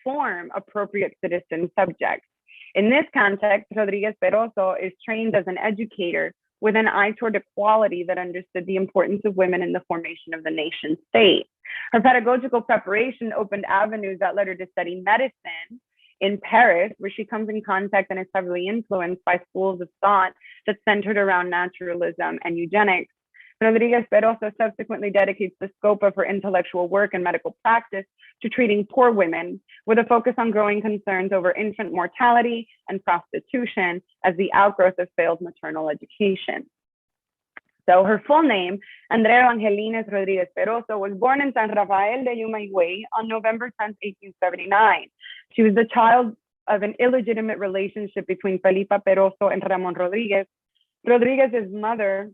form appropriate citizen subjects. In this context, Rodriguez Peroso is trained as an educator with an eye toward equality that understood the importance of women in the formation of the nation state. Her pedagogical preparation opened avenues that led her to study medicine in Paris, where she comes in contact and is heavily influenced by schools of thought that centered around naturalism and eugenics. Rodriguez Peroso subsequently dedicates the scope of her intellectual work and medical practice to treating poor women, with a focus on growing concerns over infant mortality and prostitution as the outgrowth of failed maternal education. So her full name, Andrea Evangelina Rodriguez Peroso, was born in San Rafael de Yuma Higüey on November 10, 1879. She was the child of an illegitimate relationship between Felipa Peroso and Ramon Rodriguez. Rodriguez's mother,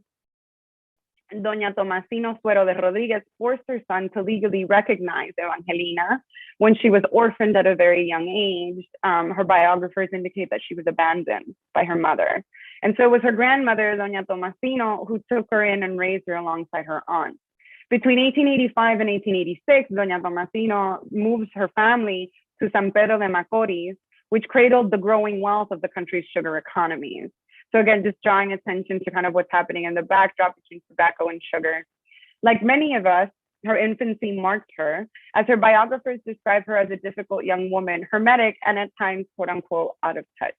Doña Tomasino Suero de Rodriguez, forced her son to legally recognize Evangelina when she was orphaned at a very young age. Her biographers indicate that she was abandoned by her mother. And so it was her grandmother, Doña Tomasino, who took her in and raised her alongside her aunt. Between 1885 and 1886, Doña Tomasino moves her family to San Pedro de Macorís, which cradled the growing wealth of the country's sugar economies. So again, just drawing attention to kind of what's happening in the backdrop between tobacco and sugar. Like many of us, her infancy marked her, as her biographers describe her as a difficult young woman, hermetic and at times, quote unquote, out of touch.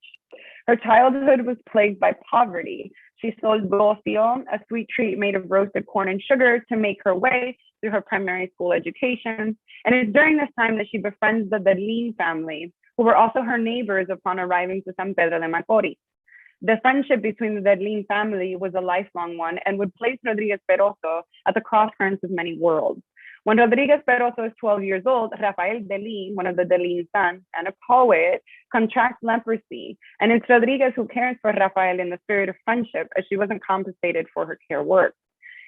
Her childhood was plagued by poverty. She sold gofio, a sweet treat made of roasted corn and sugar, to make her way through her primary school education. And it's during this time that she befriends the therein family, who were also her neighbors upon arriving to San Pedro de Macorís. The friendship between the therein family was a lifelong one and would place Rodriguez Peroso at the crosscurrents of many worlds. When Rodriguez Peroso is 12 years old, Rafael therein, one of the therein sons and a poet, contracts leprosy. And it's Rodriguez who cares for Rafael in the spirit of friendship, as she wasn't compensated for her care work.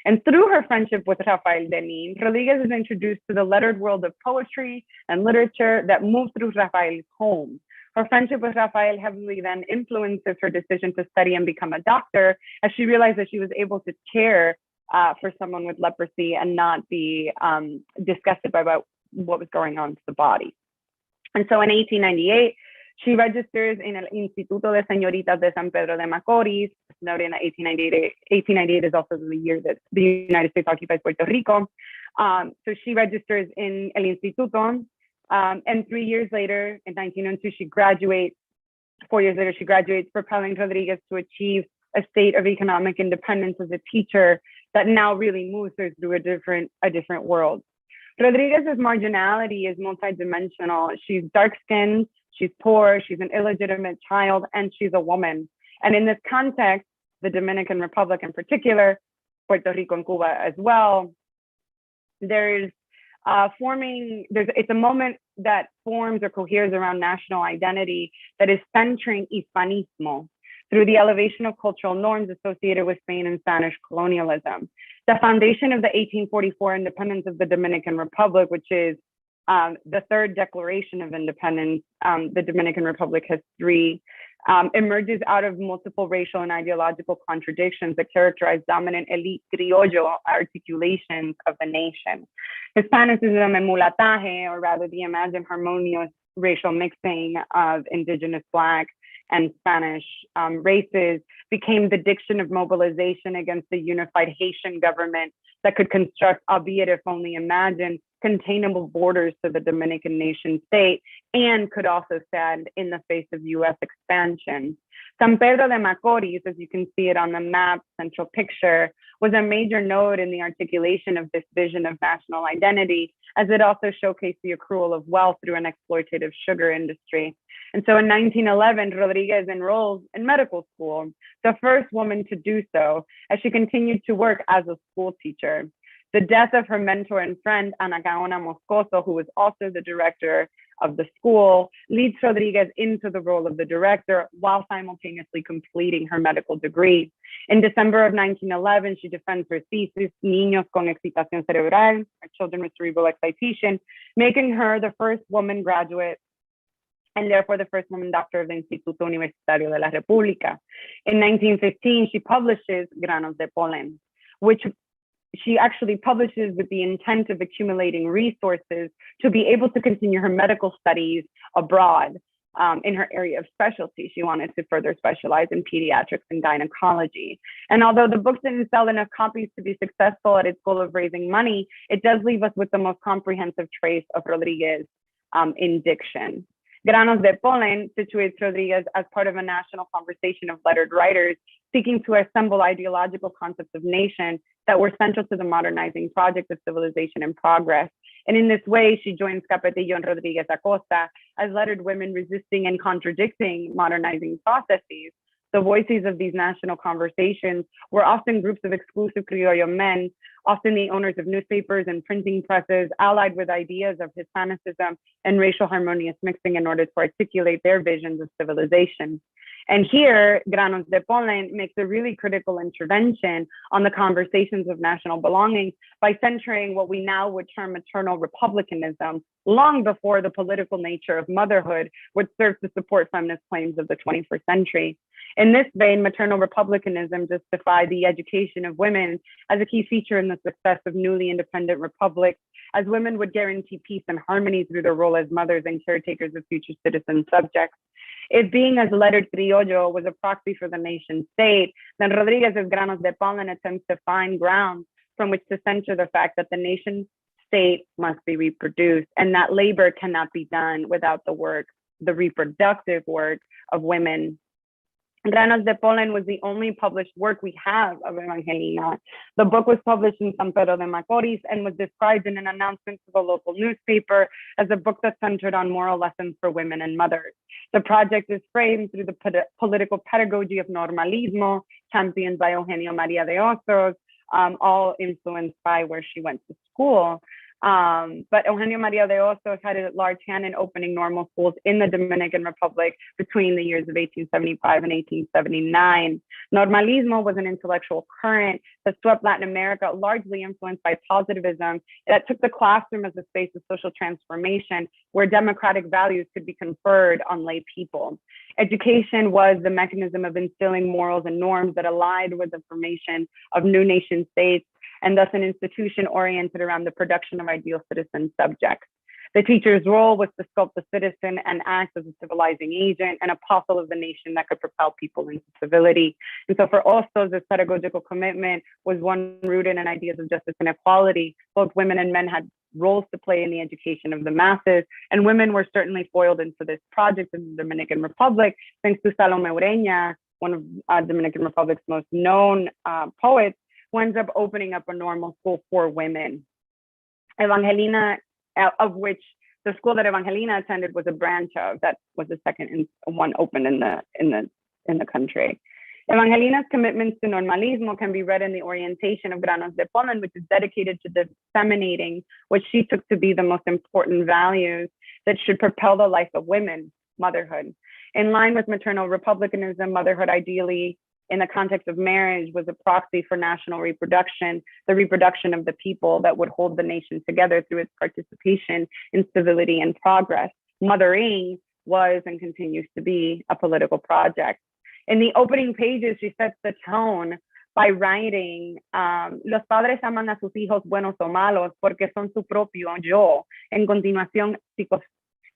And through her friendship with Rafael therein, Rodriguez is introduced to the lettered world of poetry and literature that moved through Rafael's home. Her friendship with Rafael heavily then influences her decision to study and become a doctor, as she realized that she was able to care for someone with leprosy and not be disgusted by what was going on to the body. And so in 1898, she registers in el Instituto de Señoritas de San Pedro de Macorís, noting that 1898 is also the year that the United States occupies Puerto Rico. So she registers in el Instituto. And 3 years later, in 1902, she graduates. 4 years later, she graduates, propelling Rodriguez to achieve a state of economic independence as a teacher that now really moves her through a different world. Rodriguez's marginality is multidimensional. She's dark-skinned, she's poor, she's an illegitimate child, and she's a woman. And in this context, the Dominican Republic in particular, Puerto Rico and Cuba as well, it's a moment that forms or coheres around national identity that is centering Hispanismo through the elevation of cultural norms associated with Spain and Spanish colonialism. The foundation of the 1844 independence of the Dominican Republic, which is the third declaration of independence, the Dominican Republic has three, emerges out of multiple racial and ideological contradictions that characterize dominant elite criollo articulations of the nation. Hispanicism and mulataje, or rather the imagined harmonious racial mixing of indigenous Black and Spanish races, became the diction of mobilization against the unified Haitian government that could construct, albeit if only imagined, containable borders to the Dominican nation state, and could also stand in the face of US expansion. San Pedro de Macorís, as you can see it on the map, central picture, was a major node in the articulation of this vision of national identity, as it also showcased the accrual of wealth through an exploitative sugar industry. And so in 1911, Rodriguez enrolled in medical school, the first woman to do so, as she continued to work as a school teacher. The death of her mentor and friend, Ana Gaona Moscoso, who was also the director of the school, leads Rodriguez into the role of the director while simultaneously completing her medical degree. In December of 1911, she defends her thesis, Niños con excitación cerebral, or children with cerebral excitation, making her the first woman graduate and therefore the first woman doctor of the Instituto Universitario de la República. In 1915, she publishes Granos de Polen, which she actually publishes with the intent of accumulating resources to be able to continue her medical studies abroad in her area of specialty. She wanted to further specialize in pediatrics and gynecology. And although the book didn't sell enough copies to be successful at its goal of raising money, it does leave us with the most comprehensive trace of Rodriguez in diction. Granos de Polen situates Rodriguez as part of a national conversation of lettered writers seeking to assemble ideological concepts of nation that were central to the modernizing project of civilization and progress. And in this way, she joins Capetillo and Rodríguez Acosta as lettered women resisting and contradicting modernizing processes. The voices of these national conversations were often groups of exclusive criollo men, often the owners of newspapers and printing presses, allied with ideas of Hispanicism and racial harmonious mixing in order to articulate their visions of civilization. And here, Granos de Polen makes a really critical intervention on the conversations of national belonging by centering what we now would term maternal republicanism, long before the political nature of motherhood would serve to support feminist claims of the 21st century. In this vein, maternal republicanism justified the education of women as a key feature in the success of newly independent republics, as women would guarantee peace and harmony through their role as mothers and caretakers of future citizen subjects. It being as lettered criollo was a proxy for the nation state, then Rodriguez's Granos de Polen attempts to find ground from which to center the fact that the nation state must be reproduced and that labor cannot be done without the work, the reproductive work of women. Granos de Polen was the only published work we have of Evangelina. The book was published in San Pedro de Macorís and was described in an announcement to the local newspaper as a book that centered on moral lessons for women and mothers. The project is framed through the political pedagogy of normalismo, championed by Eugenio María de Hostos, all influenced by where she went to school. But Eugenio María de Hostos had a large hand in opening normal schools in the Dominican Republic between the years of 1875 and 1879. Normalismo was an intellectual current that swept Latin America, largely influenced by positivism, that took the classroom as a space of social transformation where democratic values could be conferred on lay people. Education was the mechanism of instilling morals and norms that allied with the formation of new nation states, and thus an institution oriented around the production of ideal citizen subjects. The teacher's role was to sculpt the citizen and act as a civilizing agent, an apostle of the nation that could propel people into civility. And so for Hostos, this pedagogical commitment was one rooted in ideas of justice and equality. Both women and men had roles to play in the education of the masses, and women were certainly foiled into this project in the Dominican Republic, thanks to Salome Ureña, one of Dominican Republic's most known poets, who ends up opening up a normal school for women. Evangelina, of which the school that Evangelina attended was a branch of, that was the second one opened in the country. Evangelina's commitments to normalismo can be read in the orientation of Granos de Pollen, which is dedicated to disseminating what she took to be the most important values that should propel the life of women, motherhood. In line with maternal republicanism, motherhood ideally in the context of marriage was a proxy for national reproduction, the reproduction of the people that would hold the nation together through its participation in civility and progress. Mothering was and continues to be a political project. In the opening pages, she sets the tone by writing, los padres aman a sus hijos buenos o malos porque son su propio yo. En continuación,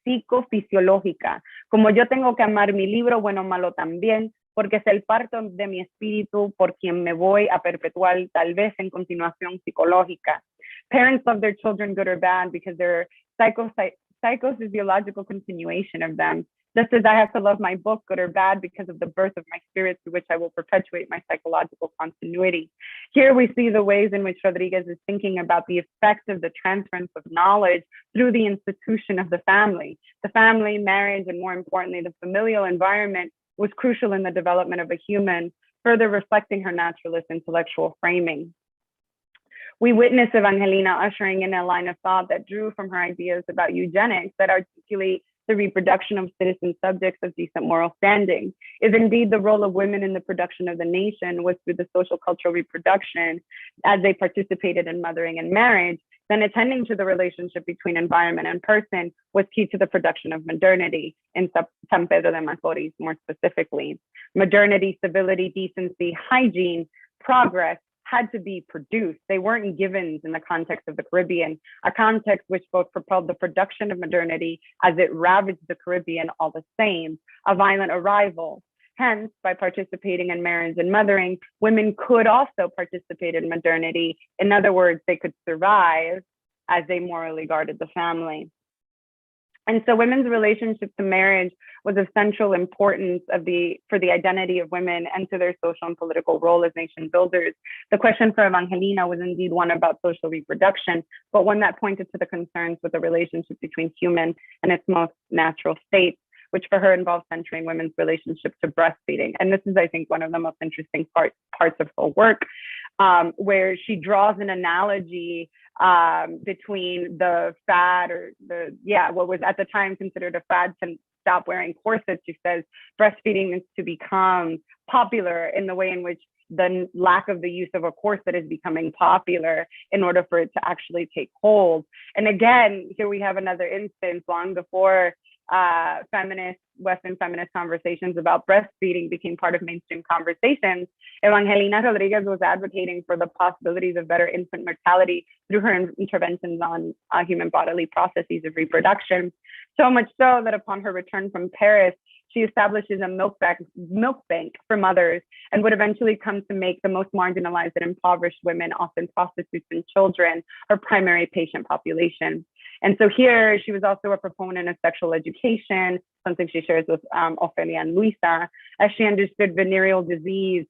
psicofisiológica. Como yo tengo que amar mi libro, bueno o malo también, porque es el parto de mi espíritu por quien me voy a perpetuar, tal vez en continuación psicológica. Parents love their children, good or bad, because they're psychophysiological continuation of them. Just as I have to love my book, good or bad, because of the birth of my spirit through which I will perpetuate my psychological continuity. Here we see the ways in which Rodriguez is thinking about the effect of the transference of knowledge through the institution of the family. The family, marriage, and more importantly, the familial environment was crucial in the development of a human, further reflecting her naturalist intellectual framing. We witness Evangelina ushering in a line of thought that drew from her ideas about eugenics that articulate the reproduction of citizen subjects of decent moral standing. If indeed the role of women in the production of the nation was through the social cultural reproduction as they participated in mothering and marriage, then attending to the relationship between environment and person was key to the production of modernity in San Pedro de Macorís, more specifically. Modernity, civility, decency, hygiene, progress had to be produced. They weren't givens in the context of the Caribbean, a context which both propelled the production of modernity as it ravaged the Caribbean all the same, a violent arrival. Hence, by participating in marriage and mothering, women could also participate in modernity. In other words, they could survive as they morally guarded the family. And so women's relationship to marriage was of central importance for the identity of women and to their social and political role as nation builders. The question for Evangelina was indeed one about social reproduction, but one that pointed to the concerns with the relationship between human and its most natural states, which for her involves centering women's relationship to breastfeeding. And this is, I think, one of the most interesting parts of her work, where she draws an analogy between the fad what was at the time considered a fad to stop wearing corsets. She says breastfeeding is to become popular in the way in which the lack of the use of a corset is becoming popular in order for it to actually take hold. And again, here we have another instance long before Western feminist conversations about breastfeeding became part of mainstream conversations. Evangelina Rodriguez was advocating for the possibilities of better infant mortality through her interventions on human bodily processes of reproduction. So much so that upon her return from Paris, she establishes a milk bank for mothers and would eventually come to make the most marginalized and impoverished women, often prostitutes and children, her primary patient population. And so here, she was also a proponent of sexual education, something she shares with Ofelia and Luisa, as she understood venereal disease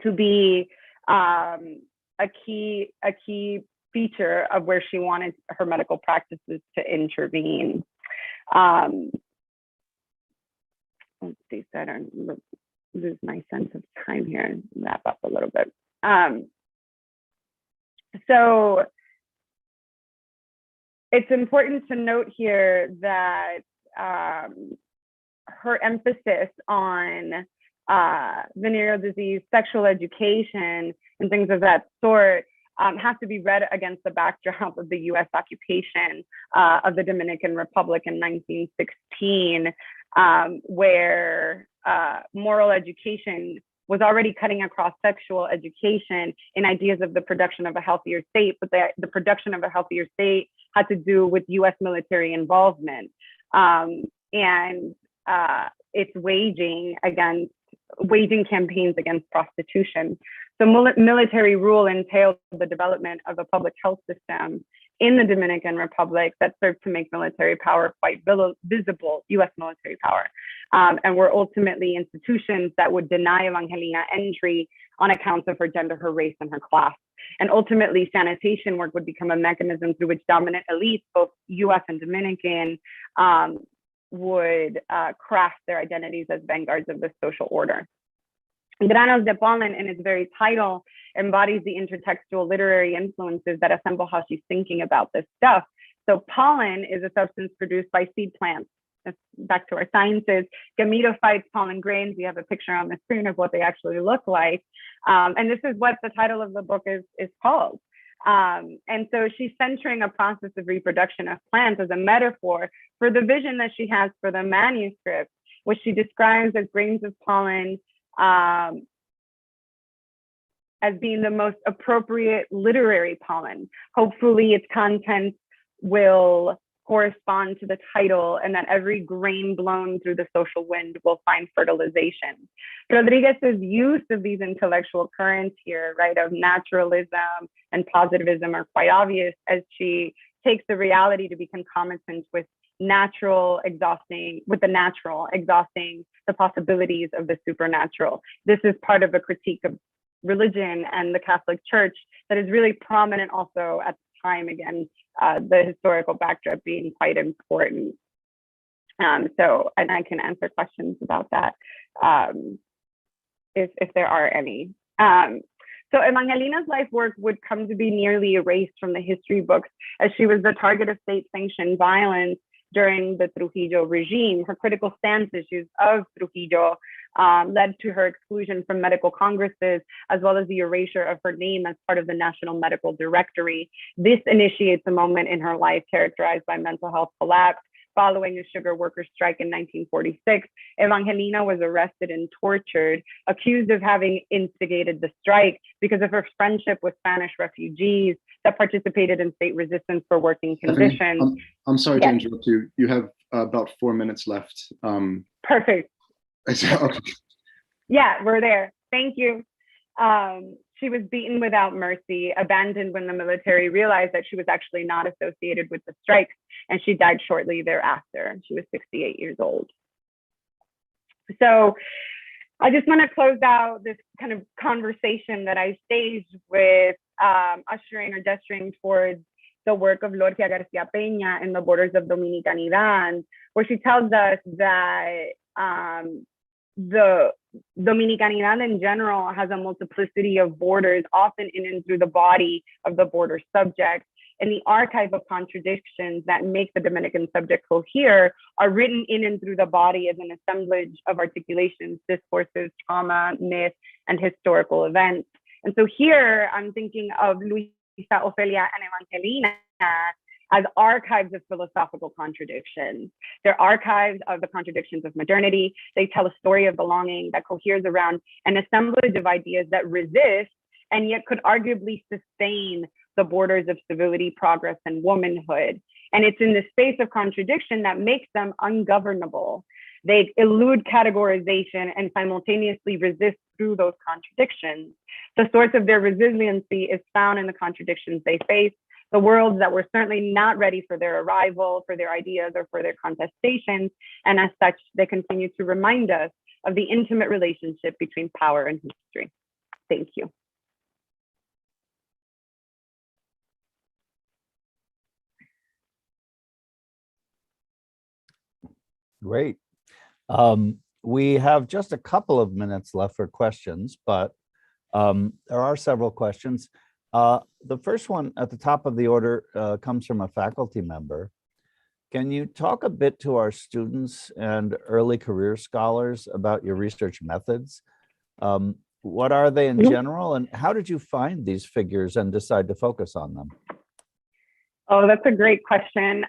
to be a key feature of where she wanted her medical practices to intervene. Let's see, so I don't lose my sense of time here and wrap up a little bit. So it's important to note here that her emphasis on venereal disease, sexual education, and things of that sort have to be read against the backdrop of the US occupation of the Dominican Republic in 1916, where moral education was already cutting across sexual education in ideas of the production of a healthier state, but the production of a healthier state had to do with US military involvement and its waging campaigns against prostitution. So military rule entailed the development of a public health system in the Dominican Republic that served to make military power quite visible, US military power, and were ultimately institutions that would deny Evangelina entry on accounts of her gender, her race, and her class. And ultimately, sanitation work would become a mechanism through which dominant elites, both US and Dominican, would craft their identities as vanguards of the social order. Granos de Pollen, in its very title, embodies the intertextual literary influences that assemble how she's thinking about this stuff. So pollen is a substance produced by seed plants. That's back to our sciences. Gametophytes, pollen grains. We have a picture on the screen of what they actually look like. And this is what the title of the book is called. And so she's centering a process of reproduction of plants as a metaphor for the vision that she has for the manuscript, which she describes as grains of pollen as being the most appropriate literary pollen. Hopefully its content will correspond to the title, and that every grain blown through the social wind will find fertilization. Rodriguez's use of these intellectual currents here, right, of naturalism and positivism are quite obvious as she takes the reality to be concomitant with the natural, exhausting the possibilities of the supernatural. This is part of a critique of religion and the Catholic Church that is really prominent also at the time, again, the historical backdrop being quite important. And I can answer questions about that if there are any. So Evangelina's life work would come to be nearly erased from the history books as she was the target of state-sanctioned violence during the Trujillo regime. Her critical stance issues of Trujillo led to her exclusion from medical congresses, as well as the erasure of her name as part of the National Medical Directory. This initiates a moment in her life characterized by mental health collapse. Following a sugar workers' strike in 1946, Evangelina was arrested and tortured, accused of having instigated the strike because of her friendship with Spanish refugees that participated in state resistance for working conditions. I'm sorry to interrupt you. You have about 4 minutes left. Perfect. Okay. Yeah, we're there. Thank you. She was beaten without mercy, abandoned when the military realized that she was actually not associated with the strikes, and she died shortly thereafter. She was 68 years old. So I just want to close out this kind of conversation that I staged with ushering or gesturing towards the work of Lorgia Garcia Peña in the Borders of Dominicanidad, where she tells us that the Dominicanidad in general has a multiplicity of borders, often in and through the body of the border subject. And the archive of contradictions that make the Dominican subject cohere are written in and through the body as an assemblage of articulations, discourses, trauma, myth, and historical events. And so here I'm thinking of Luisa, Ofelia, and Evangelina as archives of philosophical contradictions. They're archives of the contradictions of modernity. They tell a story of belonging that coheres around an assemblage of ideas that resist and yet could arguably sustain the borders of civility, progress, and womanhood. And it's in the space of contradiction that makes them ungovernable. They elude categorization and simultaneously resist through those contradictions. The source of their resiliency is found in the contradictions they face, the worlds that were certainly not ready for their arrival, for their ideas, or for their contestations. And as such, they continue to remind us of the intimate relationship between power and history. Thank you. Great. We have just a couple of minutes left for questions, but there are several questions. The first one at the top of the order comes from a faculty member. Can you talk a bit to our students and early career scholars about your research methods? What are they in general, and how did you find these figures and decide to focus on them? Oh, that's a great question.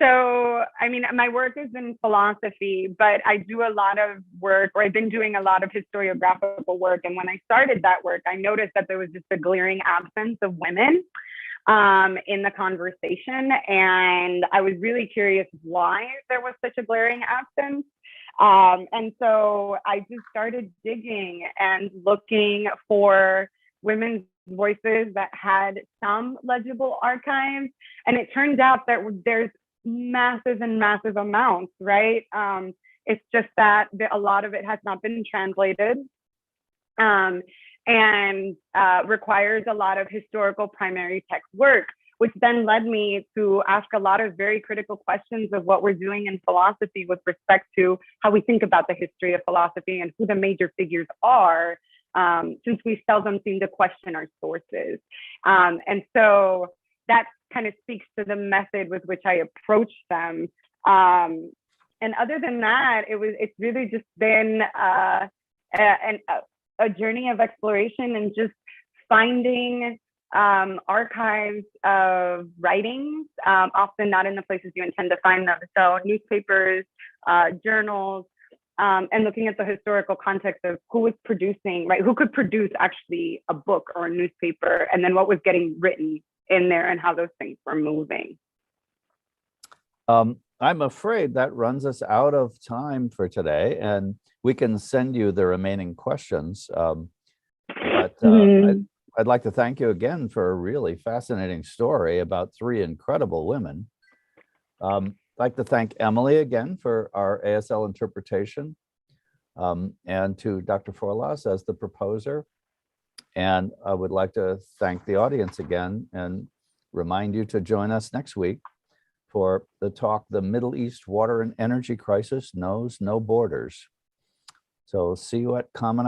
So, I mean, my work is in philosophy, but I do a lot of work, or I've been doing a lot of historiographical work. And when I started that work, I noticed that there was just a glaring absence of women in the conversation. And I was really curious why there was such a glaring absence. And so I just started digging and looking for women's voices that had some legible archives. And it turns out that there's massive and massive amounts, right? It's just that a lot of it has not been translated. and requires a lot of historical primary text work, which then led me to ask a lot of very critical questions of what we're doing in philosophy with respect to how we think about the history of philosophy and who the major figures are, since we seldom seem to question our sources. And so that kind of speaks to the method with which I approach them. And other than that, it's really just been a journey of exploration and just finding archives of writings, often not in the places you intend to find them. So newspapers, journals, and looking at the historical context of who was producing, right? Who could produce actually a book or a newspaper, and then what was getting written in there and how those things were moving. I'm afraid that runs us out of time for today, and we can send you the remaining questions. But I'd like to thank you again for a really fascinating story about three incredible women. I'd like to thank Emily again for our ASL interpretation, and to Dr. Forlas as the proposer. And I would like to thank the audience again and remind you to join us next week for the talk, The Middle East Water and Energy Crisis Knows No Borders. So see you at Common